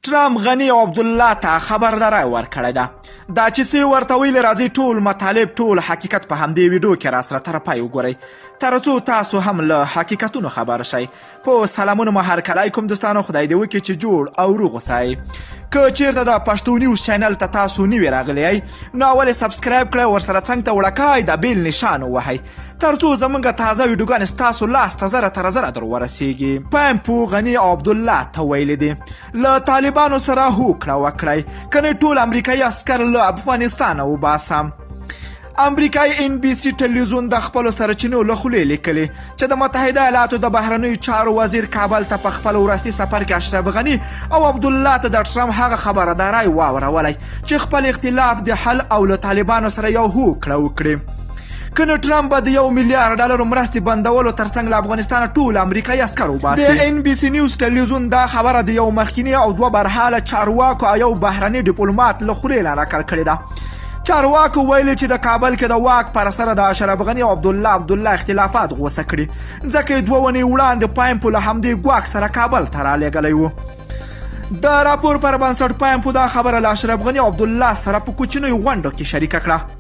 ټرمپ غني او عبدالله ته خبرداری ورکړې ده دا چې څه ورته ویلي راځي ټول مطالب ټول حقیقت په همدې ویډیو کې راسره تر پای وګورئ تر څو تاسو هم له حقیقتونو خبر شئ په سلامونه مو هرکلی کوم دوستانو خدای دې وکړي چې جوړ او روغ اوسئ که چیرته د پشتو نیوز چینل ته تاسو نوي راغلی یئ نو اول سبسکرایب کړئ ورسره څنګ ته وړکای د بیل نشان ووهئ تر څو زموږ تازه ویډیوګانې ستاسو لاس ته زره تر زره در ورسیږي پامپو غني او عبدالله ته ویلي دي له طالبانو سره هوکړه وکړئ کنه ټول امریکایي عسکر له افغانستانه وباسم امریکایي NBC ټلویزیون د خپلو سرچینو له خولې لیکلي چې د متحده ایالاتو د بهرنیو چارو وزیر کابل ته په خپل وروستي سفر کې اشرف غني او عبدالله ته د ټرمپ هغه خبرداری واورولی چې خپل اختلاف د حل او له طالبانو سره یو هوکړه وکړي کنه ټرمپ به د $1 میلیارډ مرستې بندولو ترڅنګ له افغانستانه ټول امریکایي عسکر وباسي د NBC نیوز ټلویزیون دا خبره د یو مخکینی او دوه برحاله چارواکو او یو بهرني ډیپلومات له خولې نقل کړې ده چارواکو ویلي چې د کابل کې د واک پر سر د اشرف غني او عبدالله اختلافات غوسه کړي ځکه دوه ونې وړاندې پایمپو له همدې ګواښ سره کابل ته رالیږلی و د راپور پر بنسټ پایمپو دا خبره له اشرف غني او عبدالله سره په کوچنیو غونډو کې شریکه کړه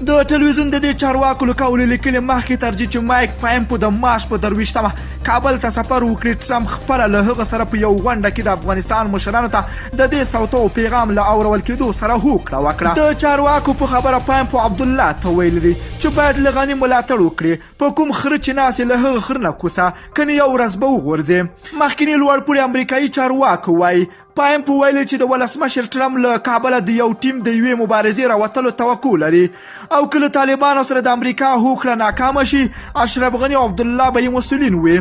د ټلویزیون د دې چارواکو له قول لیکلي مخکې ترجیح چې مایک پایمپو د مارچ په 23 کابل ته سفر وکړي ټرمپ خپله له هغه سره په یو غونډه کې د افغانستان مشرانو ته د دې صوتو پیغام له اورول کېدو سره هوکړه وکړه د چارواکو په خبره پایمپو عبدالله ته ویلي دي چې باید له غني ملاتړ وکړي په کوم خره چې ناسې له هغه خر نه کوسه کنې یو ورځ به وغورځي مخکیني لوړپوړي امریکایي چارواکو وایي پایمپو ویلي چې د ولسمشر ټرمپ له کابله د یو ټیم د یوې مبارزې راوتلو توقع لري او که له طالبانو سره د امریکا هوکړه ناکامه شي اشرف غني او عبدالله به یې مسؤلین وي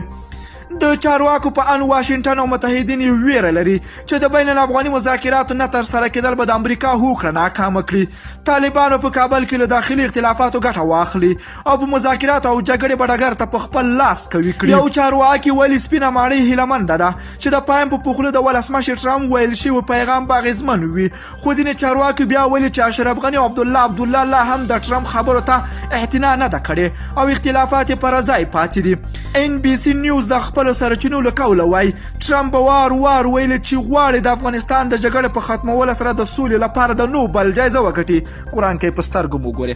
د چارواکو په ان واشنګټن او متحدین ویره لري چې د بین الافغاني مذاکراتو نه ترسره کېدل به د امریکا هوکړه ناکامه کړي طالبانو په کابل کې له داخلي اختلافاتو ګټه واخلي او په مذاکراتو او جګړې به ډګر ته په خپل لاس کوي کړي یو چارواکي ویلي سپینه ماڼۍ هیلهمنده ده چې د پایمپو په خوله د ولسمشر ټرمپ ویل شوی پیغام به اغېزمن وي خو ځینې چارواکي بیا ویلي چې اشرف غني او عبدالله لا هم د ټرمپ خبرو ته اعتنا نه ده کړې او اختلافات یې پر ځای پاتې دي NBC نیوز د خپل سرچینو له قوله وای ټرمپ وار ویلي چې غواړي د افغانستان د جګړې په ختمولو سره د سولې لپاره د نوبل جایزه وګټي قرآن کې په سترګو مو ګوري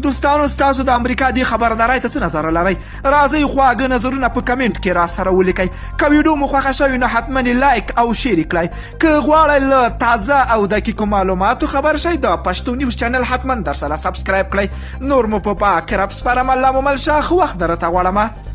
دوستانو ستاسو د امریکا دې خبرداری ته څه نظر لرئ راځئ خواږه نظرونه په کمنټ کې را سره ولیکئ که ویډیو مو خوښه شوې نو حتما لایک او شیر کړئ که غواړئ له تازه او دقیقو معلوماتو خبر شئ د پشتو نیوز چینل حتما در سره سبسکرایب کړئ نور مو په پاک رب سپارم الله مو مل شه ښه وخت درته غواړم